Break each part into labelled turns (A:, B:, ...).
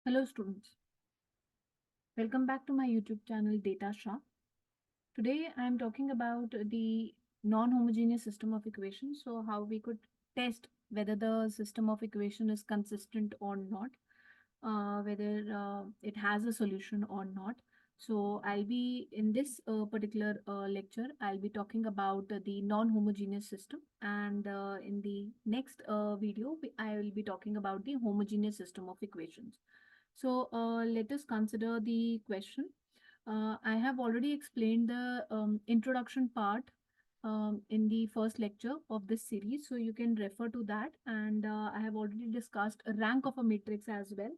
A: Hello students, welcome back to my YouTube channel Data Shah. Today I am talking about the non-homogeneous system of equations. So how we could test whether the system of equation is consistent or not, whether it has a solution or not. So I'll be in this particular lecture, I'll be talking about the non-homogeneous system, and in the next video, I will be talking about the homogeneous system of equations. So let us consider the question. I have already explained the introduction part in the first lecture of this series. So you can refer to that. And I have already discussed a rank of a matrix as well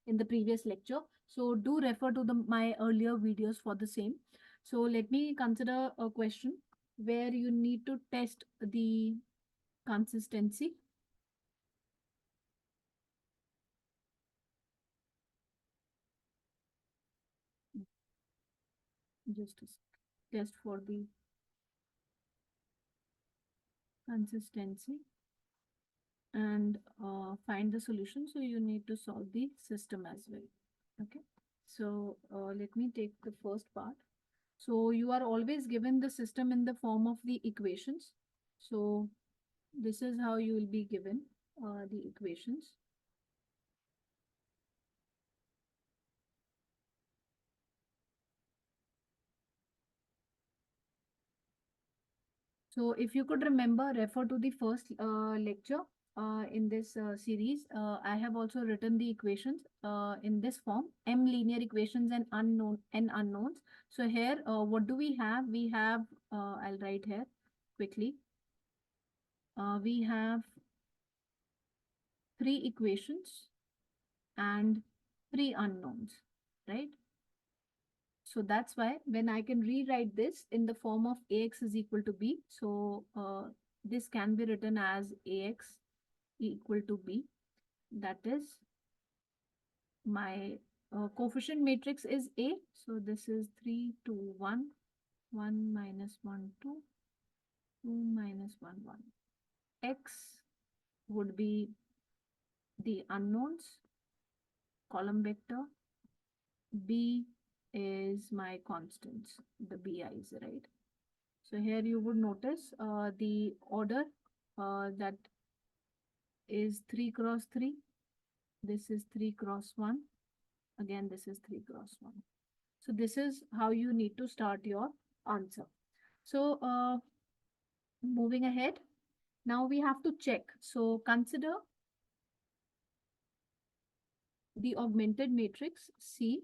A: in the previous lecture. So do refer to my earlier videos for the same. So let me consider a question where you need to test the consistency. Just a test for the consistency and find the solution. So you need to solve the system as well. Okay. So let me take the first part. So you are always given the system in the form of the equations. So this is how you will be given the equations. So if you could remember, refer to the first lecture in this series. I have also written the equations in this form: m linear equations and n unknowns. So here, what do we have? We have, I'll write here quickly. We have three equations and three unknowns, right? So that's why when I can rewrite this in the form of ax is equal to b. So this can be written as ax equal to b. That is my coefficient matrix is A. So this is 3, 2, 1, 1 minus 1, 2, 2 minus 1, 1. X would be the unknowns, column vector. B is my constants, the BI's, right? So here you would notice the order that is 3 cross 3. This is 3 cross 1. Again, this is 3 cross 1. So this is how you need to start your answer. So moving ahead, now we have to check. So consider the augmented matrix C,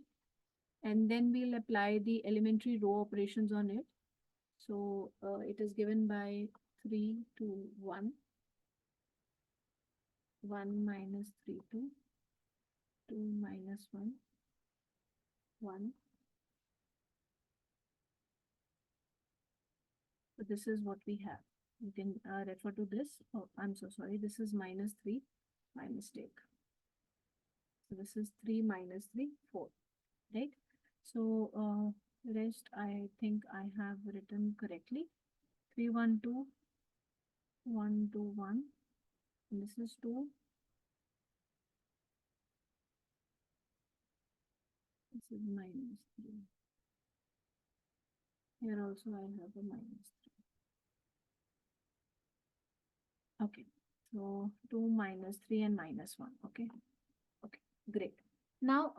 A: and then we'll apply the elementary row operations on it. So it is given by 3, 2, 1, 1 minus 3, 2, 2 minus 1, 1. So this is what we have. You can refer to this. Oh, I'm so sorry. This is minus 3, my mistake. So this is 3 minus 3, 4, right? So rest, I think I have written correctly. 3, 1, 2, 1, 2, 1. And this is 2. This is minus 3. Here also I have a minus 3. Okay. So 2 minus 3 and minus 1. Okay. Okay. Great. Now,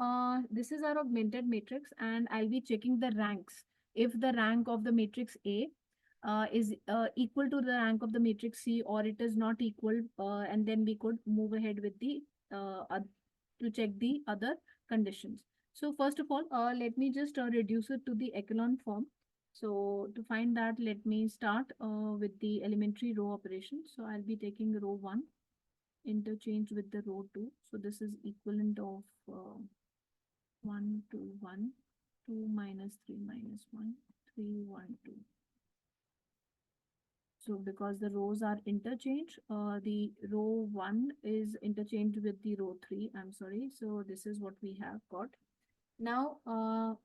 A: this is our augmented matrix, and I'll be checking the ranks. If the rank of the matrix A is equal to the rank of the matrix C, or it is not equal, and then we could move ahead with the to check the other conditions. So first of all, let me just reduce it to the echelon form. So to find that, let me start with the elementary row operation. So I'll be taking row 1 interchange with the row 2. So this is equivalent of 1, 2, 1, 2 minus 3 minus 1, 3, 1, 2. So because the rows are interchanged, the row 1 is interchanged with the row 3. I'm sorry. So this is what we have got. Now,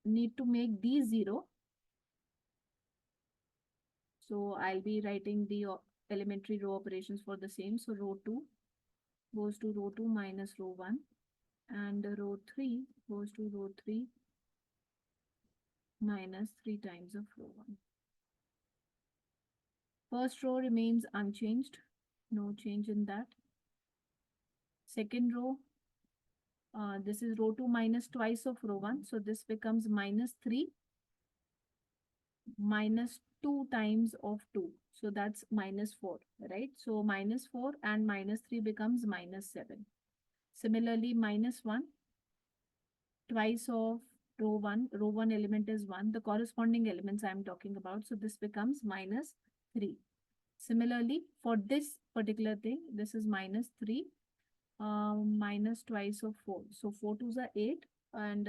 A: need to make these 0. So I'll be writing the elementary row operations for the same. So row 2 goes to row 2 minus row 1. and row 3 goes to row 3 minus 3 times of row 1. First row remains unchanged, no change in that. Second row, this is row 2 minus twice of row 1. So this becomes minus 3 minus 2 times of 2. So that's minus 4, right? So minus 4 and minus 3 becomes minus 7. Similarly, minus 1 twice of row 1 element is 1. The corresponding elements I'm talking about. So this becomes minus 3. Similarly, for this particular thing, this is minus 3 minus twice of 4. So 4 twos are 8 and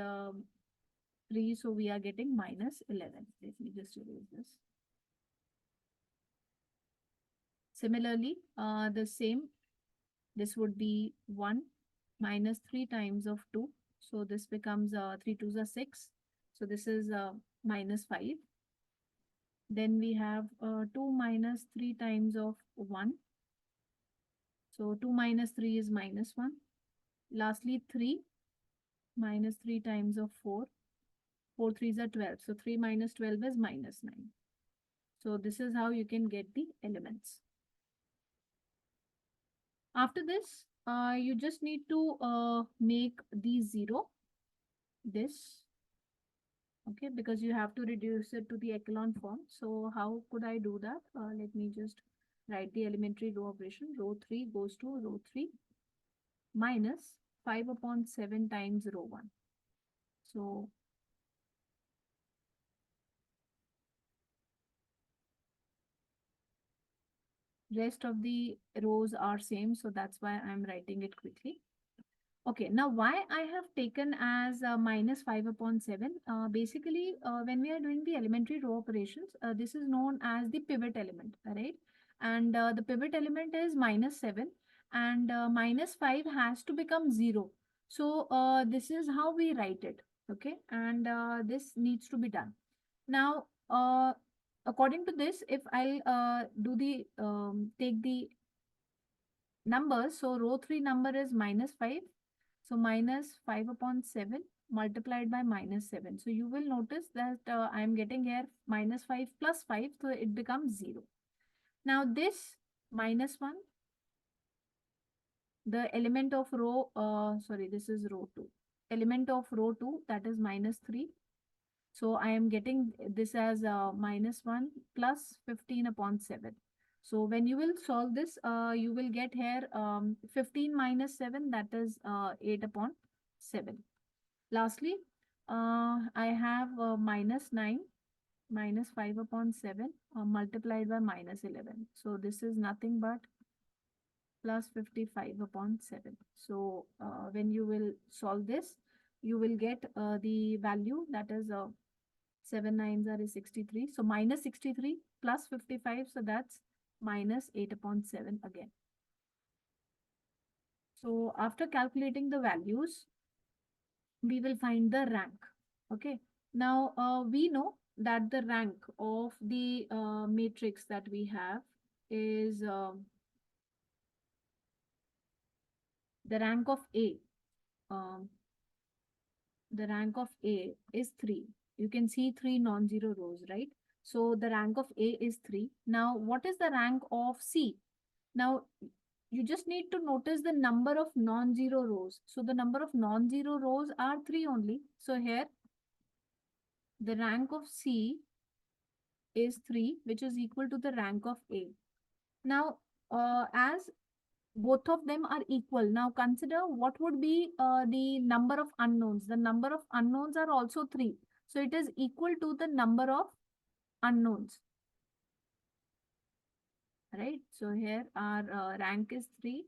A: 3. So we are getting minus 11. Let me just erase this. Similarly, the same, this would be 1 minus 3 times of 2. So this becomes 3 twos are 6. So this is minus 5. Then we have 2 minus 3 times of 1. So 2 minus 3 is minus 1. Lastly, 3 minus 3 times of 4. 4 threes are 12. So 3 minus 12 is minus 9. So this is how you can get the elements. After this, you just need to make these 0. This. Okay, because you have to reduce it to the echelon form. So how could I do that? Let me just write the elementary row operation. Row 3 goes to row 3 minus 5 upon 7 times row 1. So rest of the rows are same. So that's why I'm writing it quickly. Okay, now why I have taken as minus 5 upon 7? Basically, when we are doing the elementary row operations, this is known as the pivot element, right? And the pivot element is minus 7 and minus 5 has to become 0. So this is how we write it, okay? And this needs to be done. Now, according to this, if I'll do the take the numbers, so row 3 number is minus 5. So minus 5 upon 7 multiplied by minus 7. So you will notice that I am getting here minus 5 plus 5. So it becomes 0. Now this minus 1, the element of row, sorry, this is row 2. Element of row 2, that is minus 3. So I am getting this as minus 1 plus 15 upon 7. So when you will solve this, you will get here 15 minus 7, that is 8 upon 7. Lastly, I have minus 9 minus 5 upon 7 multiplied by minus 11. So this is nothing but plus 55 upon 7. So when you will solve this, you will get the value, that is 7 nines are 63. So minus 63 plus 55. So that's minus 8 upon 7 again. So after calculating the values, we will find the rank. Okay. Now we know that the rank of the matrix that we have is the rank of A. Um, the rank of A is 3. You can see 3 non-zero rows, right? So the rank of A is 3. Now, what is the rank of C? Now, you just need to notice the number of non-zero rows. So the number of non-zero rows are 3 only. So here, the rank of C is 3, which is equal to the rank of A. Now, as both of them are equal, now consider what would be the number of unknowns. The number of unknowns are also 3. So it is equal to the number of unknowns. Right? So here our rank is 3,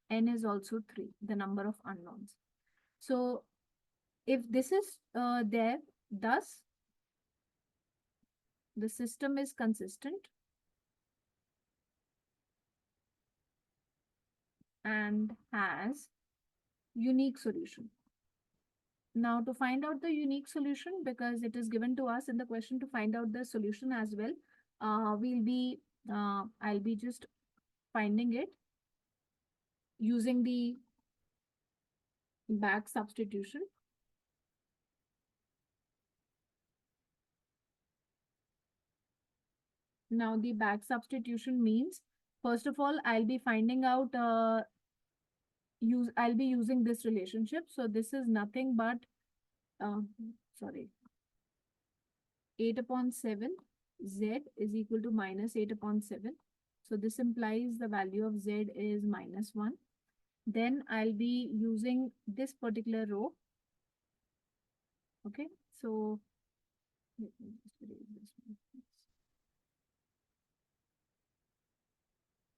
A: n is also 3, the number of unknowns. So if this is there, thus the system is consistent and has unique solution. Now to find out the unique solution, because it is given to us in the question to find out the solution as well, I'll be just finding it using the back substitution. Now the back substitution means, first of all, I'll be finding out, I'll be using this relationship. So this is nothing but, uh, sorry, 8 upon 7, z is equal to minus 8 upon 7. So this implies the value of z is minus 1. Then I'll be using this particular row. Okay, so let me just erase this one.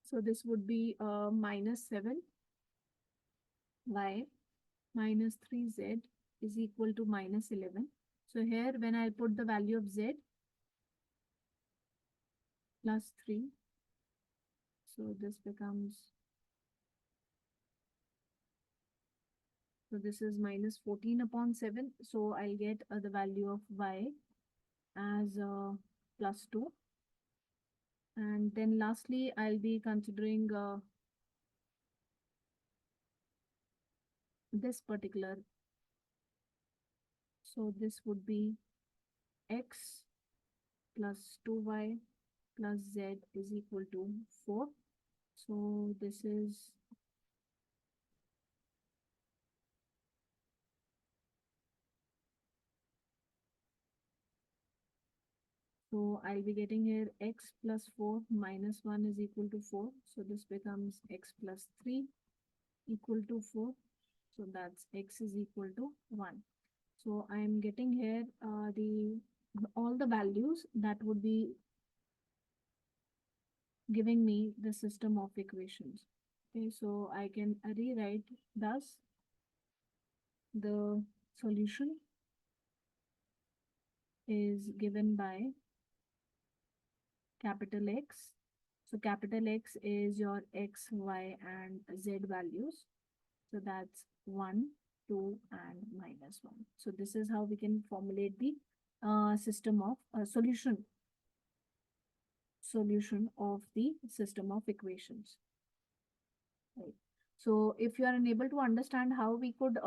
A: So this would be minus 7 y minus 3z is equal to minus 11. So here when I put the value of z plus 3, so this becomes, so this is minus 14 upon 7. So I'll get the value of y as plus 2. And then lastly, I'll be considering this particular. So this would be x plus 2y plus z is equal to 4. So this is, so I'll be getting here x plus 4 minus 1 is equal to 4. So this becomes x plus 3 equal to 4. So that's x is equal to 1. So I'm getting here all the values that would be giving me the system of equations. Okay, so I can rewrite thus the solution is given by capital X. So capital X is your x, y, and z values. So that's 1, 2, and minus 1. So this is how we can formulate the system of solution of the system of equations. Right. So if you are unable to understand how we could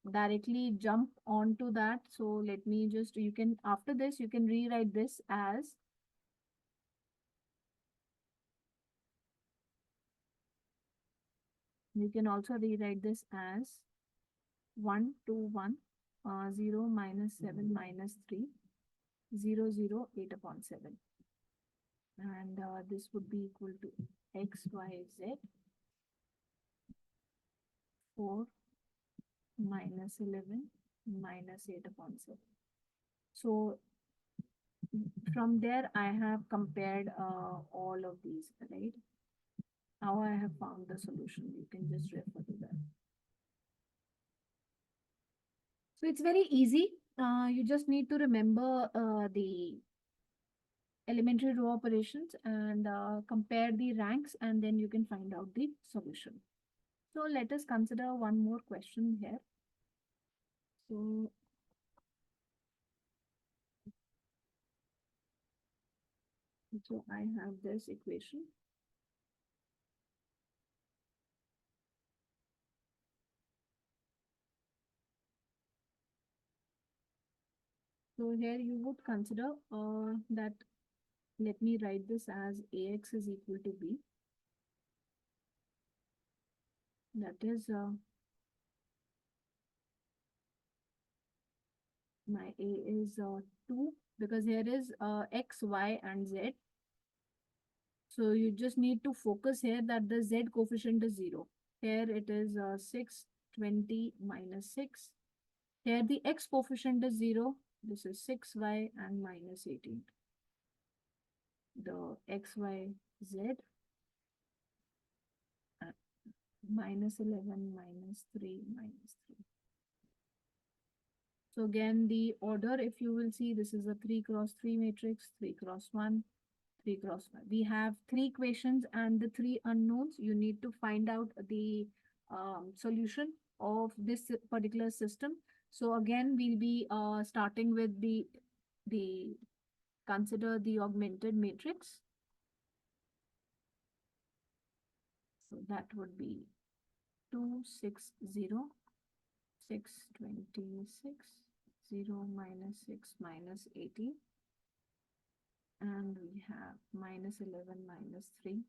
A: directly jump onto that, so let me just, you can, after this, you can rewrite this as, you can also rewrite this as 1, 2, 1, 0 minus 7 minus 3, 0, 0, 8 upon 7. And this would be equal to x, y, z, 4 minus 11 minus 8 upon 7. So from there, I have compared all of these, right? How I have found the solution. You can just refer to that. So it's very easy. You just need to remember the elementary row operations and compare the ranks, and then you can find out the solution. So let us consider one more question here. So I have this equation. So here you would consider that, let me write this as ax is equal to b. That is my a is 2, because here is x, y, and z. So you just need to focus here that the z coefficient is 0. Here it is 6, 20 minus 6. Here the x coefficient is 0. This is 6y and minus 18. The xy z minus 11 minus 3 minus 3. So again, the order, if you will see, this is a 3 cross 3 matrix, 3 cross 1, 3 cross 1. We have 3 equations and the 3 unknowns. You need to find out the solution of this particular system. So again, we'll be starting with the consider the augmented matrix. So that would be 2, 6, 0. 626, 0 minus 6 minus 80, and we have minus 11 minus 3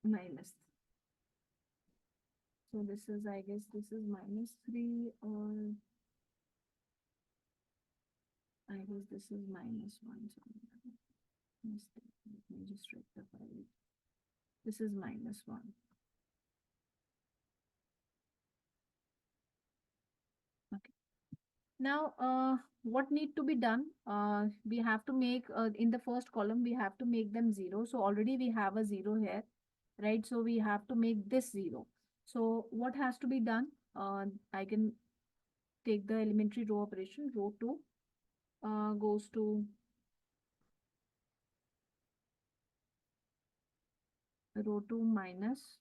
A: minus. So this is, I guess this is minus 3, or I guess this is minus 1. So mistake. Let me just rectify it. This is minus 1. Okay. Now, what need to be done? We have to make, in the first column, we have to make them 0. So already we have a 0 here, right? So we have to make this 0. So what has to be done? I can take the elementary row operation. Row 2 goes to row 2 minus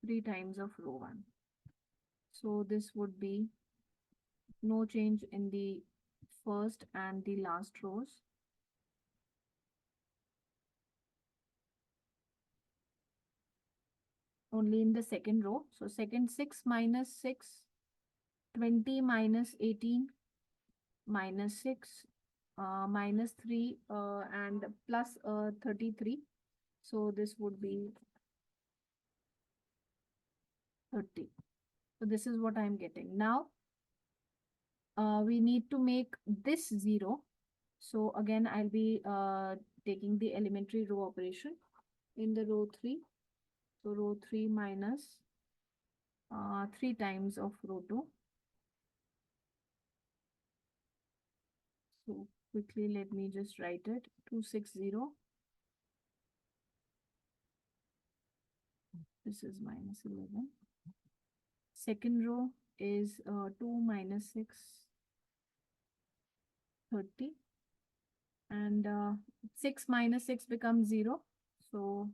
A: 3 times of row 1. So this would be no change in the first and the last rows. Only in the second row. So second 6 minus 6, 20 minus 18, minus 6, minus 3, and plus 33. So this would be 30. So this is what I'm getting. Now, we need to make this 0. So again, I'll be taking the elementary row operation in the row 3. So row 3 minus 3 times of row 2. So quickly, let me just write it. 260. This is minus 11. Second row is 2 minus 6, 30. And 6 minus 6 becomes 0. So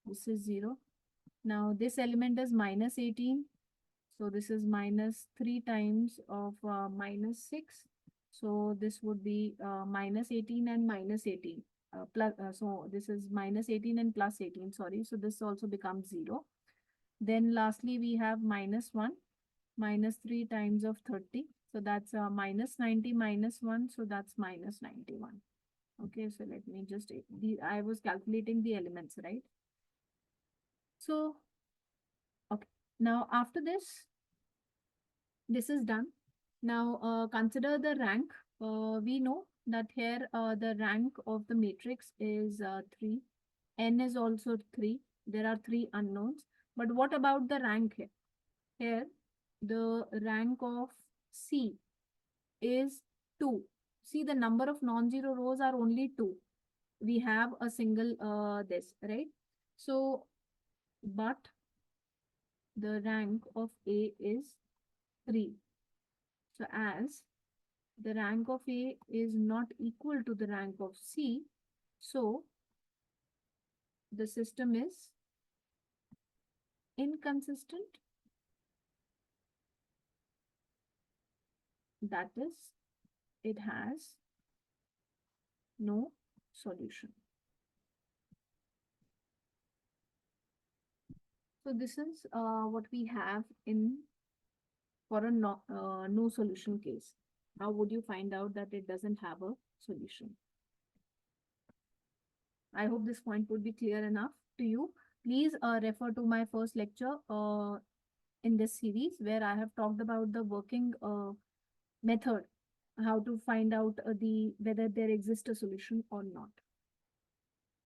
A: this is 0. Now this element is minus 18. So this is minus 3 times of minus 6. So this would be minus 18 and minus 18. So this is minus 18 and plus 18, sorry. So this also becomes 0. Then lastly, we have minus 1, minus 3 times of 30. So that's minus 90 minus 1. So that's minus 91. Okay, so let me just, I was calculating the elements, right? So, okay. Now after this is done. Now consider the rank. We know that here the rank of the matrix is 3. N is also 3. There are 3 unknowns. But what about the rank here? Here, the rank of C is 2. See, the number of non-zero rows are only 2. We have a single this, right? So, but the rank of A is 3. So, as the rank of A is not equal to the rank of C, so the system is inconsistent. That is, it has no solution. So this is what we have in for a no solution case. How would you find out that it doesn't have a solution? I hope this point would be clear enough to you. Please refer to my first lecture in this series where I have talked about the working method, how to find out whether there exists a solution or not.